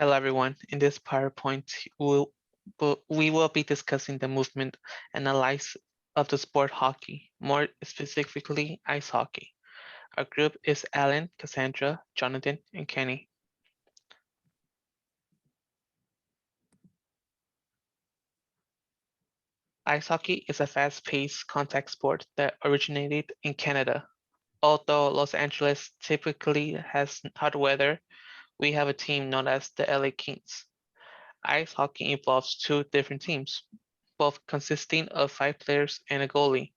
Hello everyone, in this PowerPoint we will be discussing the movement analysis of the sport hockey, more specifically ice hockey. Our group is Alan, Cassandra, Jonathan, and Kenny. Ice hockey is a fast-paced contact sport that originated in Canada. Although Los Angeles typically has hot weather, we have a team known as the LA Kings. Ice hockey involves two different teams, both consisting of 5 players and a goalie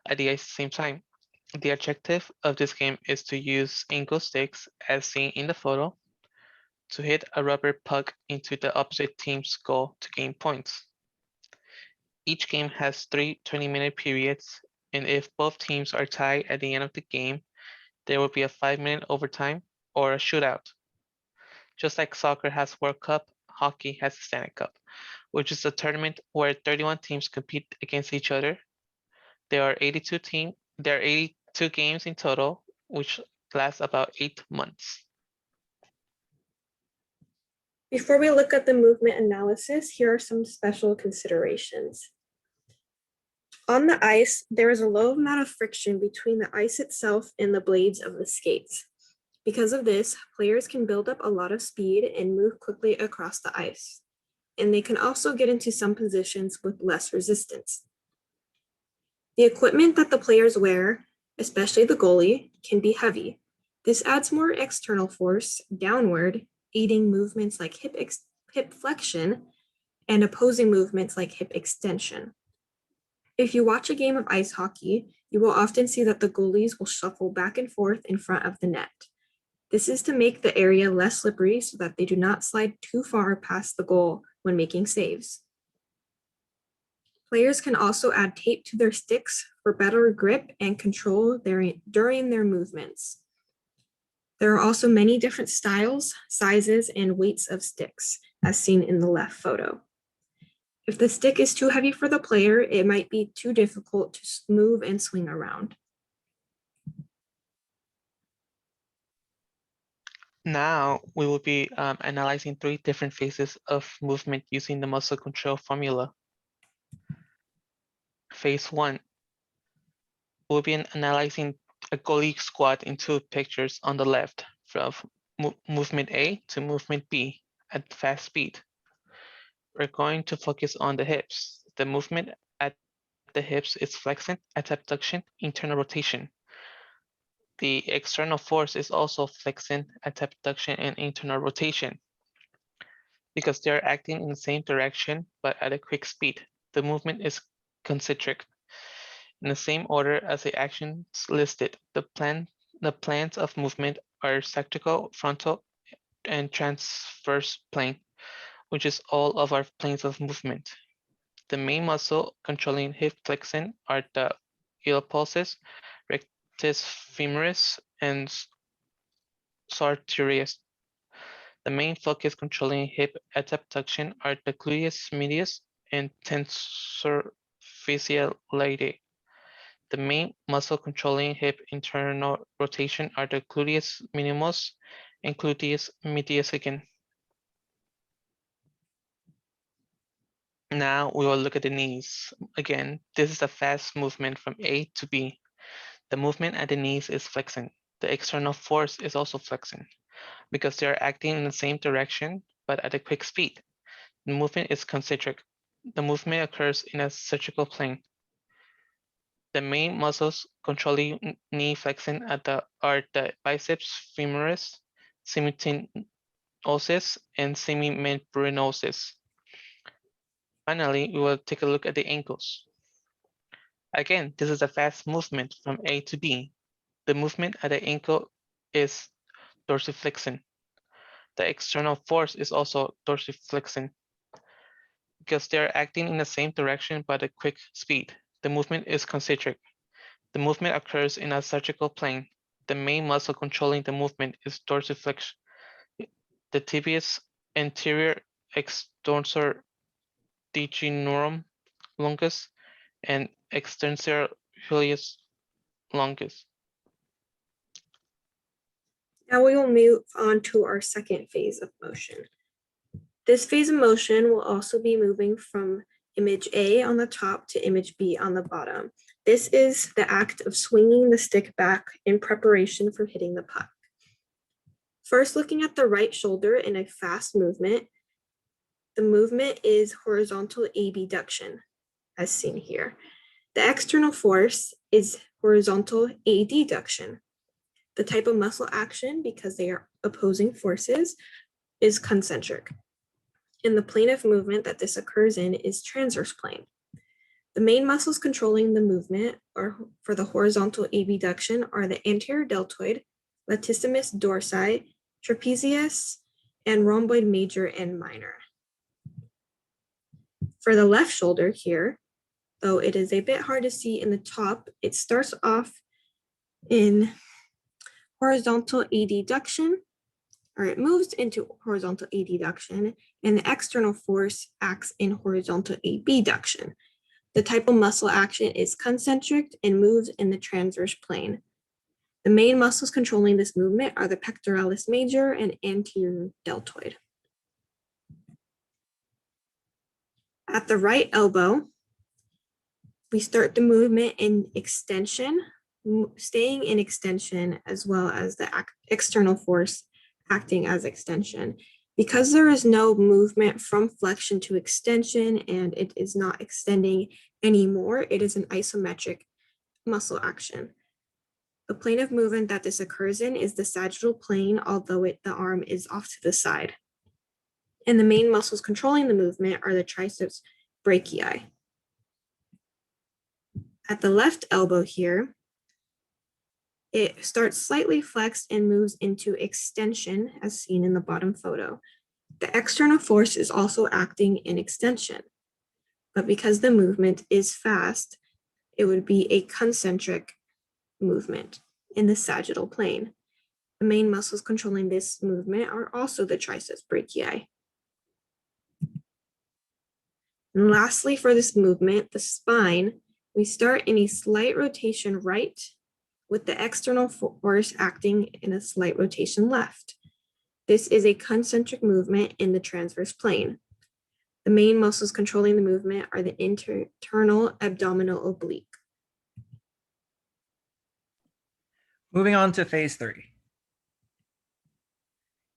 at the same time. The objective of this game is to use angle sticks, as seen in the photo, to hit a rubber puck into the opposite team's goal to gain points. Each game has 3 20-minute periods, and if both teams are tied at the end of the game, there will be a 5-minute overtime or a shootout. Just like soccer has World Cup, hockey has the Stanley Cup, which is a tournament where 31 teams compete against each other. There are 82 games in total, which last about 8 months. Before we look at the movement analysis, here are some special considerations. On the ice, there is a low amount of friction between the ice itself and the blades of the skates. Because of this, players can build up a lot of speed and move quickly across the ice. And they can also get into some positions with less resistance. The equipment that the players wear, especially the goalie, can be heavy. This adds more external force downward, aiding movements like hip flexion and opposing movements like hip extension. If you watch a game of ice hockey, you will often see that the goalies will shuffle back and forth in front of the net. This is to make the area less slippery so that they do not slide too far past the goal when making saves. Players can also add tape to their sticks for better grip and control during their movements. There are also many different styles, sizes, and weights of sticks, as seen in the left photo. If the stick is too heavy for the player, it might be too difficult to move and swing around. Now we will be analyzing 3 different phases of movement using the muscle control formula. Phase 1, we'll be analyzing a goalie squat in 2 pictures on the left, from movement A to movement B at fast speed. We're going to focus on the hips. The movement at the hips is flexion, adduction, internal rotation. The external force is also flexion, adduction, and internal rotation. Because they are acting in the same direction but at a quick speed, the movement is concentric. In the same order as the actions listed, the plans of movement are sacral, frontal, and transverse plane, which is all of our planes of movement. The main muscle controlling hip flexion are the iliopsoas, rectus femoris, and sartorius. The main focus controlling hip adduction are the gluteus medius and tensor fasciolae. The main muscle controlling hip internal rotation are the gluteus minimus and gluteus medius again. Now we will look at the knees. Again, this is a fast movement from A to B. The movement at the knees is flexing. The external force is also flexing because they are acting in the same direction but at a quick speed. The movement is concentric. The movement occurs in a symmetrical plane. The main muscles controlling knee flexion are the biceps femoris, semimembranosus, and semimembranosus. Finally, we will take a look at the ankles. Again, this is a fast movement from A to B. The movement at the ankle is dorsiflexion. The external force is also dorsiflexion. Because they are acting in the same direction but at quick speed, the movement is concentric. The movement occurs in a symmetrical plane. The main muscle controlling the movement is dorsiflexion. The tibialis anterior extensor digitorum longus and extensor humerus longus. Now we will move on to our second phase of motion, This phase of motion will also be moving from image A on the top to image B on the bottom. This is the act of swinging the stick back in preparation for hitting the puck. First, looking at the right shoulder in a fast movement, the movement is horizontal abduction, as seen here. The external force is horizontal adduction. The type of muscle action, because they are opposing forces, is concentric. And the plane of movement that this occurs in is transverse plane. The main muscles controlling the movement for the horizontal abduction are the anterior deltoid, latissimus dorsi, trapezius, and rhomboid major and minor. For the left shoulder here, though it is a bit hard to see in the top, it starts off in horizontal adduction, or it moves into horizontal adduction, and the external force acts in horizontal abduction. The type of muscle action is concentric and moves in the transverse plane. The main muscles controlling this movement are the pectoralis major and anterior deltoid. At the right elbow, we start the movement in extension, staying in extension, as well as the external force acting as extension. Because there is no movement from flexion to extension and it is not extending anymore, it is an isometric muscle action. The plane of movement that this occurs in is the sagittal plane, although the arm is off to the side. And the main muscles controlling the movement are the triceps brachii. At the left elbow here, it starts slightly flexed and moves into extension, as seen in the bottom photo. The external force is also acting in extension, but because the movement is fast, it would be a concentric movement in the sagittal plane. The main muscles controlling this movement are also the triceps brachii. And lastly, for this movement, the spine, we start in a slight rotation right, with the external force acting in a slight rotation left. This is a concentric movement in the transverse plane. The main muscles controlling the movement are the internal abdominal oblique. Moving on to phase 3.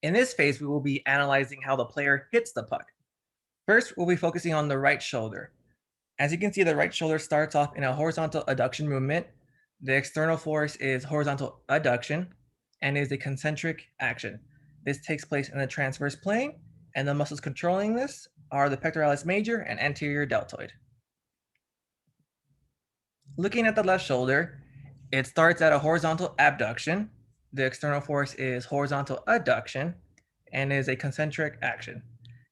In this phase, we will be analyzing how the player hits the puck. First, we'll be focusing on the right shoulder. As you can see, the right shoulder starts off in a horizontal adduction movement. The external force is horizontal adduction and is a concentric action. This takes place in the transverse plane, and the muscles controlling this are the pectoralis major and anterior deltoid. Looking at the left shoulder, it starts at a horizontal abduction. The external force is horizontal adduction and is a concentric action.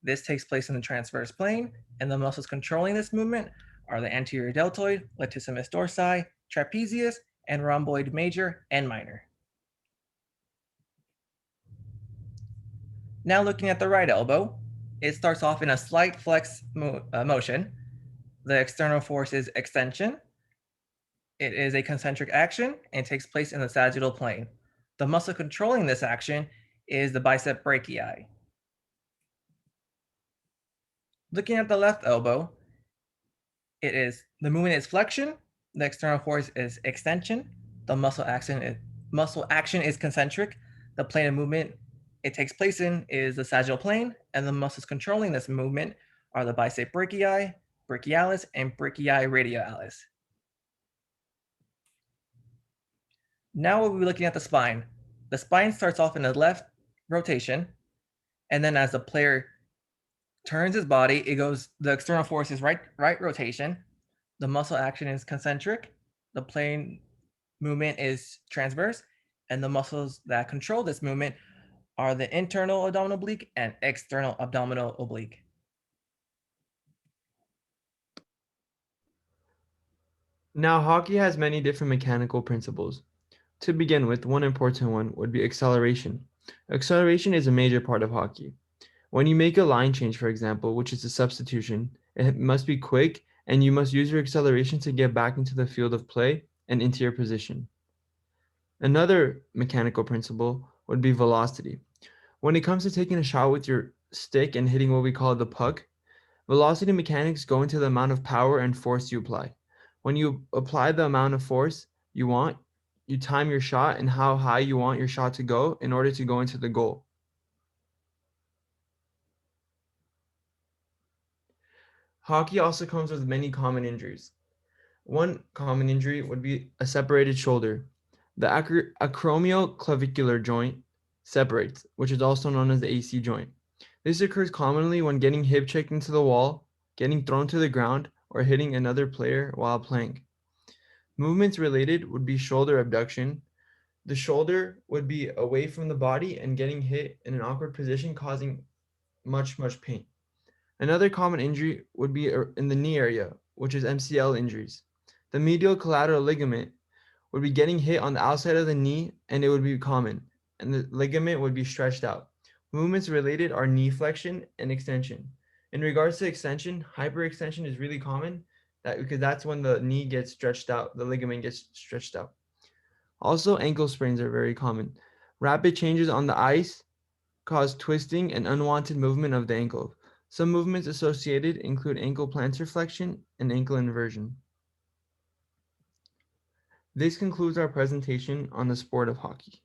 This takes place in the transverse plane, and the muscles controlling this movement are the anterior deltoid, latissimus dorsi, trapezius, and rhomboid major and minor. Now looking at the right elbow, it starts off in a slight flex motion. The external force is extension. It is a concentric action and takes place in the sagittal plane. The muscle controlling this action is the bicep brachii. Looking at the left elbow, the movement is flexion. The external force is extension. The muscle action is concentric. The plane of movement it takes place in is the sagittal plane, and the muscles controlling this movement are the bicep brachii, brachialis, and brachii radialis. Now we'll be looking at the spine. The spine starts off in a left rotation, and then as the player turns his body, the external force is right rotation. The muscle action is concentric. The plane movement is transverse, and the muscles that control this movement are the internal abdominal oblique and external abdominal oblique. Now, hockey has many different mechanical principles. To begin with, one important one would be acceleration. Acceleration is a major part of hockey. When you make a line change, for example, which is a substitution, it must be quick and you must use your acceleration to get back into the field of play and into your position. Another mechanical principle would be velocity. When it comes to taking a shot with your stick and hitting what we call the puck. Velocity mechanics go into the amount of power and force you apply. When you apply the amount of force you want, you time your shot and how high you want your shot to go in order to go into the goal. Hockey also comes with many common injuries. One common injury would be a separated shoulder. The acromioclavicular joint separates, which is also known as the AC joint. This occurs commonly when getting hip checked into the wall, getting thrown to the ground, or hitting another player while playing. Movements related would be shoulder abduction. The shoulder would be away from the body and getting hit in an awkward position, causing much pain. Another common injury would be in the knee area, which is MCL injuries. The medial collateral ligament would be getting hit on the outside of the knee, and it would be common, and the ligament would be stretched out. Movements related are knee flexion and extension. In regards to extension, hyperextension is really common because that's when the knee gets stretched out, the ligament gets stretched out. Also, ankle sprains are very common. Rapid changes on the ice cause twisting and unwanted movement of the ankle. Some movements associated include ankle plantar flexion and ankle inversion. This concludes our presentation on the sport of hockey.